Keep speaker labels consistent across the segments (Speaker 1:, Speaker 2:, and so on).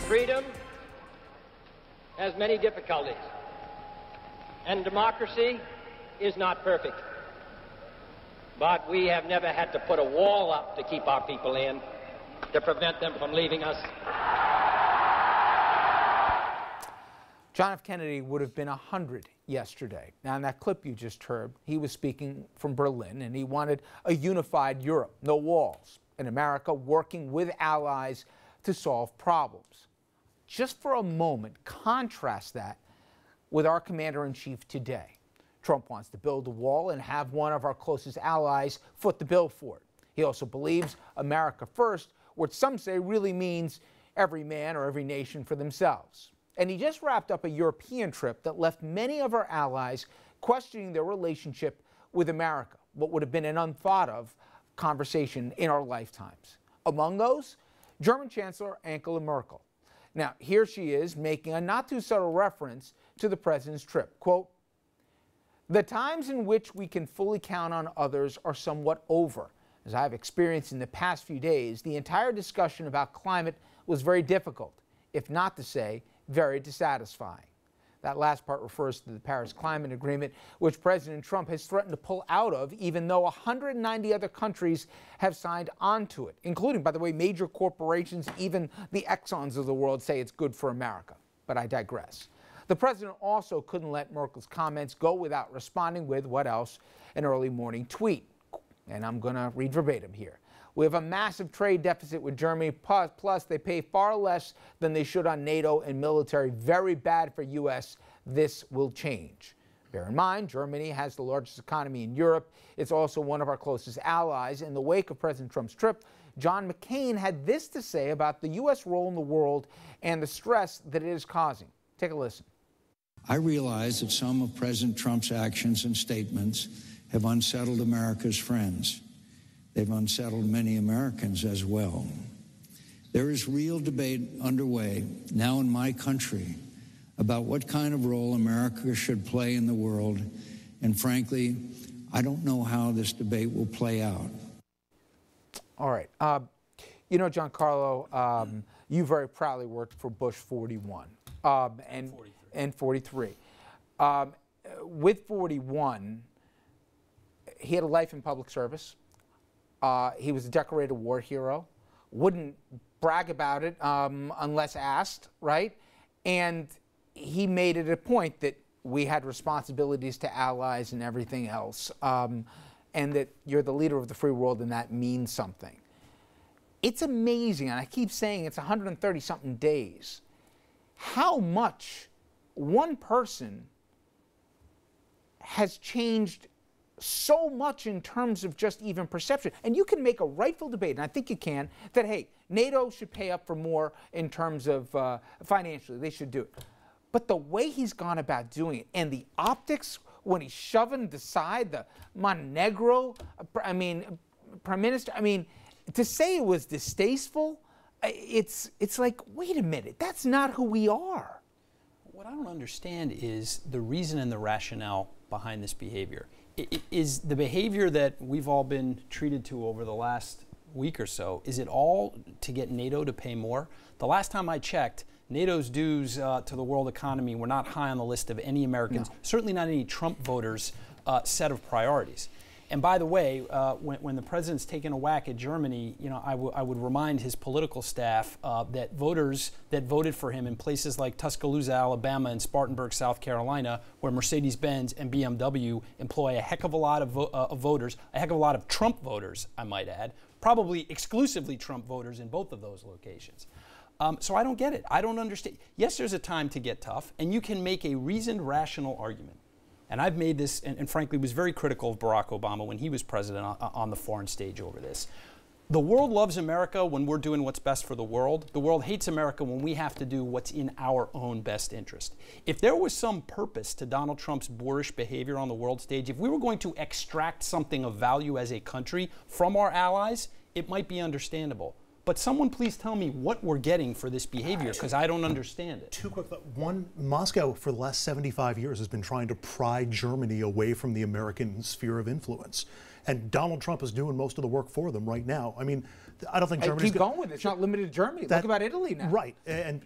Speaker 1: Freedom has many difficulties, and democracy is not perfect. But we have never had to put a wall up to keep our people in, to prevent them from leaving us.
Speaker 2: John F. Kennedy would have been 100 yesterday. Now, in that clip you just heard, he was speaking from Berlin, and he wanted a unified Europe, no walls, and America working with allies to solve problems. Just for a moment, contrast that with our commander-in-chief today. Trump wants to build a wall and have one of our closest allies foot the bill for it. He also believes America first, which some say really means every man or every nation for themselves. And he just wrapped up a European trip that left many of our allies questioning their relationship with America, what would have been an unthought of conversation in our lifetimes. Among those, German Chancellor Angela Merkel. Now, here she is making a not too subtle reference to the president's trip. Quote, "The times in which we can fully count on others are somewhat over. As I've experienced in the past few days, the entire discussion about climate was very difficult, if not to say very dissatisfying." That last part refers to the Paris Climate Agreement, which President Trump has threatened to pull out of, even though 190 other countries have signed onto it, including, by the way, major corporations. Even the Exxons of the world say it's good for America. But I digress. The president also couldn't let Merkel's comments go without responding with, what else, an early morning tweet. And I'm going to read verbatim here. "We have a massive trade deficit with Germany, plus they pay far less than they should on NATO and military. Very bad for U.S. This will change." Bear in mind, Germany has the largest economy in Europe. It's also one of our closest allies. In the wake of President Trump's trip, John McCain had this to say about the U.S. role in the world and the stress that it is causing. Take a listen.
Speaker 3: "I realize that some of President Trump's actions and statements have unsettled America's friends. They've unsettled many Americans as well. There is real debate underway now in my country about what kind of role America should play in the world, and frankly, I don't know how this debate will play out."
Speaker 2: All right. You know, Giancarlo, you very proudly worked for Bush 41 and 43. With 41, he had a life in public service. He was a decorated war hero, wouldn't brag about it unless asked, right? And he made it a point that we had responsibilities to allies and everything else, and that you're the leader of the free world and that means something. It's amazing, and I keep saying it's 130-something days, how much one person has changed so much in terms of just even perception. And you can make a rightful debate, and I think you can, that, hey, NATO should pay up for more in terms of financially. They should do it. But the way he's gone about doing it, and the optics when he's shoving aside the Montenegro, Prime Minister, to say it was distasteful, it's like, wait a minute, that's not who we are.
Speaker 4: What I don't understand is the reason and the rationale behind this behavior. Is the behavior that we've all been treated to over the last week or so, is it all to get NATO to pay more? The last time I checked, NATO's dues to the world economy were not high on the list of any Americans, certainly not any Trump voters' set of priorities. And by the way, when the president's taking a whack at Germany, you know, I would remind his political staff that voters that voted for him in places like Tuscaloosa, Alabama, and Spartanburg, South Carolina, where Mercedes-Benz and BMW employ a heck of a lot of voters, a heck of a lot of Trump voters, I might add, probably exclusively Trump voters in both of those locations. So I don't get it. I don't understand. Yes, there's a time to get tough, and you can make a reasoned, rational argument. And I've made this, and frankly was very critical of Barack Obama when he was president on the foreign stage over this. The world loves America when we're doing what's best for the world. The world hates America when we have to do what's in our own best interest. If there was some purpose to Donald Trump's boorish behavior on the world stage, if we were going to extract something of value as a country from our allies, it might be understandable. But someone please tell me what we're getting for this behavior, because I don't understand it.
Speaker 5: Two quick thoughts. One, Moscow for the last 75 years has been trying to pry Germany away from the American sphere of influence. And Donald Trump is doing most of the work for them right now. I mean, I don't think Germany's
Speaker 2: keep going with it. It's not limited to Germany. Look about Italy now.
Speaker 5: Right. And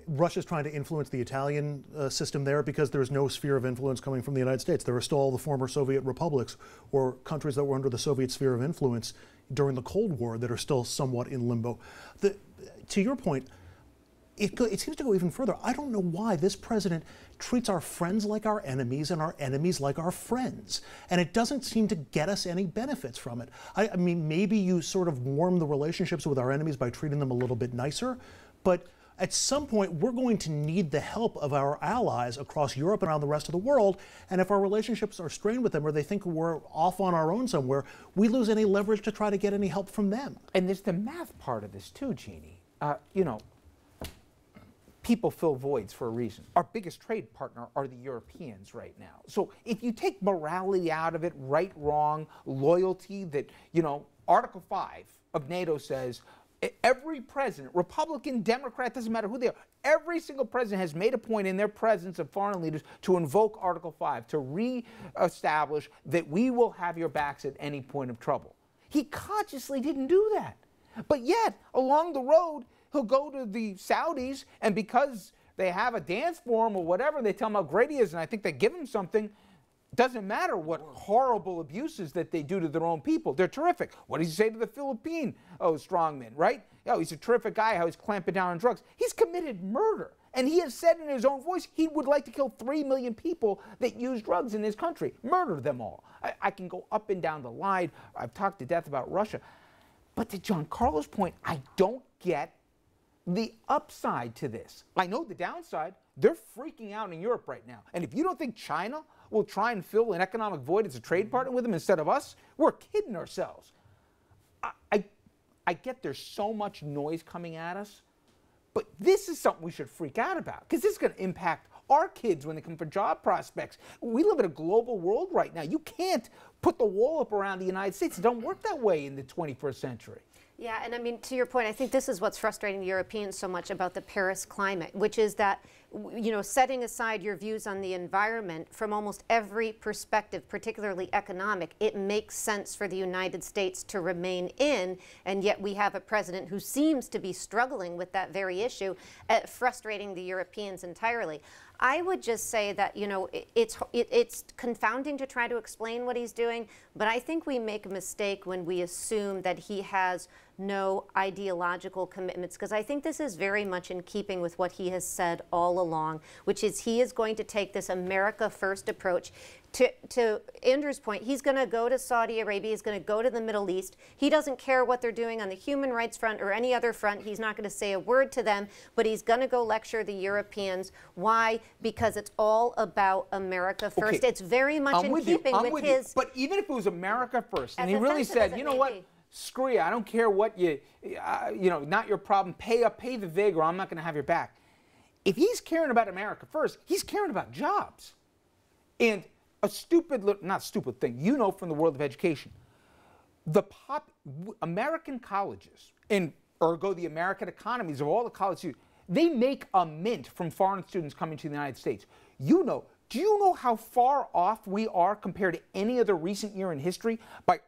Speaker 5: Russia's trying to influence the Italian system there because there's no sphere of influence coming from the United States. There are still all the former Soviet republics or countries that were under the Soviet sphere of influence during the Cold War that are still somewhat in limbo. To your point, it seems to go even further. I don't know why this president treats our friends like our enemies and our enemies like our friends. And it doesn't seem to get us any benefits from it. I mean, maybe you sort of warm the relationships with our enemies by treating them a little bit nicer, but at some point, we're going to need the help of our allies across Europe and around the rest of the world. And if our relationships are strained with them or they think we're off on our own somewhere, we lose any leverage to try to get any help from them.
Speaker 2: And there's the math part of this too, Jeannie. You know, people fill voids for a reason. Our biggest trade partner are the Europeans right now. So if you take morality out of it, right, wrong, loyalty, that, you know, Article 5 of NATO says every president, Republican, Democrat, doesn't matter who they are, every single president has made a point in their presence of foreign leaders to invoke Article 5, to re-establish that we will have your backs at any point of trouble. He consciously didn't do that. But yet, along the road, he'll go to the Saudis, and because they have a dance for him or whatever, they tell him how great he is, and I think they give him something. Doesn't matter what horrible abuses that they do to their own people. They're terrific. What does he say to the Philippine strongman, right? Oh, he's a terrific guy, how he's clamping down on drugs. He's committed murder. And he has said in his own voice he would like to kill 3 million people that use drugs in his country. Murder them all. I can go up and down the line. I've talked to death about Russia. But to Giancarlo's point, I don't get the upside to this. I know the downside. They're freaking out in Europe right now. And if you don't think China will try and fill an economic void as a trade partner with them instead of us, we're kidding ourselves. I get there's so much noise coming at us, but this is something we should freak out about because this is going to impact our kids when they come for job prospects. We live in a global world right now. You can't put the wall up around the United States. It don't work that way in the 21st century.
Speaker 6: Yeah, and I mean, to your point, I think this is what's frustrating the Europeans so much about the Paris climate, which is that, you know, setting aside your views on the environment from almost every perspective, particularly economic, it makes sense for the United States to remain in, and yet we have a president who seems to be struggling with that very issue, frustrating the Europeans entirely. I would just say that, you know, it's confounding to try to explain what he's doing, but I think we make a mistake when we assume that he has no ideological commitments, because I think this is very much in keeping with what he has said all along, which is he is going to take this America First approach. To Andrew's point, he's going to go to Saudi Arabia, he's going to go to the Middle East. He doesn't care what they're doing on the human rights front or any other front. He's not going to say a word to them, but he's going to go lecture the Europeans. Why? Because it's all about America First. Okay. It's very much in keeping with his...
Speaker 2: But even if it was America First, and he really said, you know what, screw you, I don't care what you know, not your problem, pay the vig or I'm not going to have your back. If he's caring about America First, he's caring about jobs. And a stupid, not stupid thing, you know from the world of education, the American colleges, and ergo the American economies of all the college students, they make a mint from foreign students coming to the United States. Do you know how far off we are compared to any other recent year in history by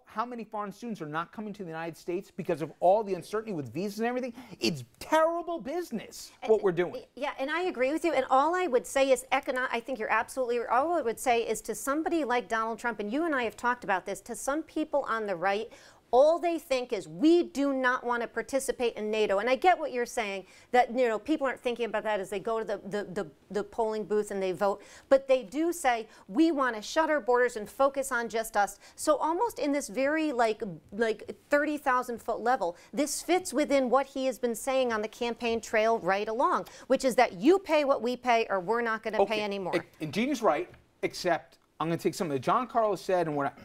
Speaker 2: how many foreign students are not coming to the United States because of all the uncertainty with visas and everything? It's terrible business, what we're doing.
Speaker 6: Yeah, and I agree with you. And all I would say is I think you're absolutely right. All I would say is to somebody like Donald Trump, and you and I have talked about this, to some people on the right, all they think is we do not want to participate in NATO. And I get what you're saying, that, you know, people aren't thinking about that as they go to the polling booth and they vote. But they do say we want to shut our borders and focus on just us. So almost in this very like 30,000-foot level, this fits within what he has been saying on the campaign trail right along, which is that you pay what we pay or we're not going to pay anymore.
Speaker 2: And Jeannie's right, except I'm going to take something that Giancarlo said and what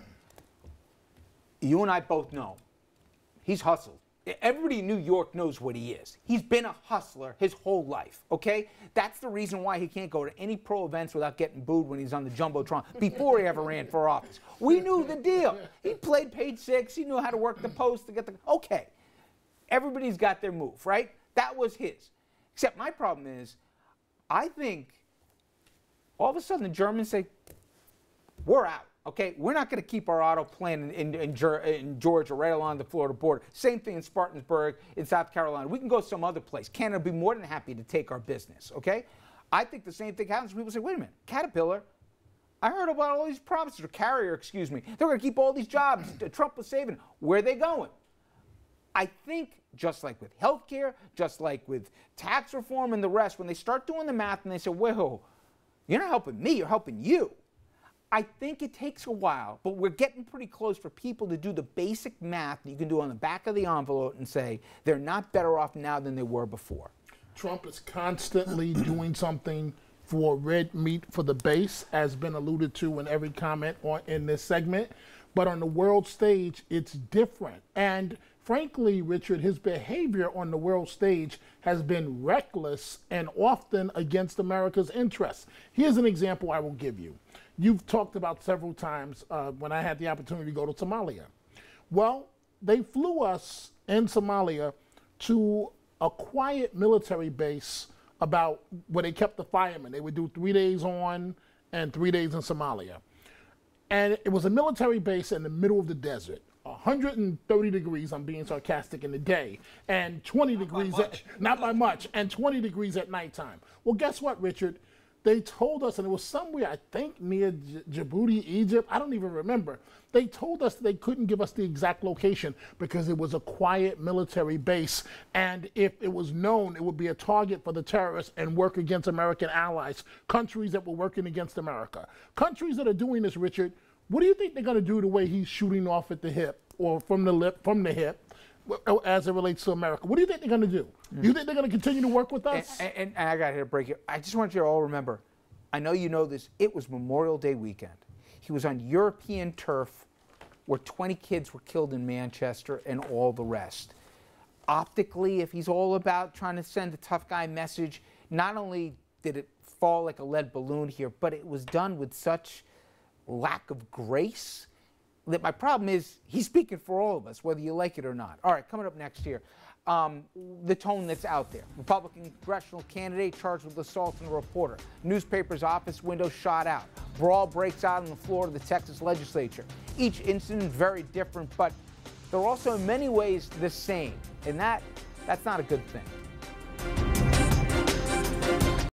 Speaker 2: you and I both know. He's hustled. Everybody in New York knows what he is. He's been a hustler his whole life, okay? That's the reason why he can't go to any pro events without getting booed when he's on the Jumbotron before he ever ran for office. We knew the deal. He played page 6. He knew how to work the post to get the... Okay. Everybody's got their move, right? That was his. Except my problem is, I think all of a sudden the Germans say, we're out. Okay, we're not going to keep our auto plant in Georgia, right along the Florida border. Same thing in Spartanburg, in South Carolina. We can go some other place. Canada would be more than happy to take our business, okay? I think the same thing happens. People say, wait a minute, Caterpillar, I heard about all these promises, or Carrier, excuse me. They're going to keep all these jobs Trump was saving. Where are they going? I think just like with healthcare, just like with tax reform and the rest, when they start doing the math and they say, whoa, you're not helping me, you're helping you. I think it takes a while, but we're getting pretty close for people to do the basic math that you can do on the back of the envelope and say they're not better off now than they were before.
Speaker 7: Trump is constantly doing something for red meat for the base, as been alluded to in every comment in this segment. But on the world stage, it's different. And frankly, Richard, his behavior on the world stage has been reckless and often against America's interests. Here's an example I will give you. You've talked about several times when I had the opportunity to go to Somalia. Well, they flew us in Somalia to a quiet military base about where they kept the firemen. They would do 3 days on and 3 days in Somalia. And it was a military base in the middle of the desert. 130 degrees, I'm being sarcastic, in the day, and 20 degrees, not by much, and 20 degrees at nighttime. Well, guess what, Richard? They told us, and it was somewhere, I think, near Djibouti, Egypt, I don't even remember. They told us they couldn't give us the exact location because it was a quiet military base, and if it was known, it would be a target for the terrorists and work against American allies, countries that were working against America. Countries that are doing this, Richard, what do you think they're going to do the way he's shooting off at the hip, or from the hip, as it relates to America? What do you think they're going to do? Do you think they're going to continue to work with us?
Speaker 2: And I got to break it. I just want you to all remember, I know you know this, it was Memorial Day weekend. He was on European turf where 20 kids were killed in Manchester and all the rest. Optically, if he's all about trying to send a tough guy message, not only did it fall like a lead balloon here, but it was done with such lack of grace that my problem is he's speaking for all of us, whether you like it or not. All right, coming up next here, the tone that's out there. Republican congressional candidate charged with assault on a reporter. Newspaper's office window shot out. Brawl breaks out on the floor of the Texas legislature. Each incident very different, but they're also in many ways the same, and that's not a good thing.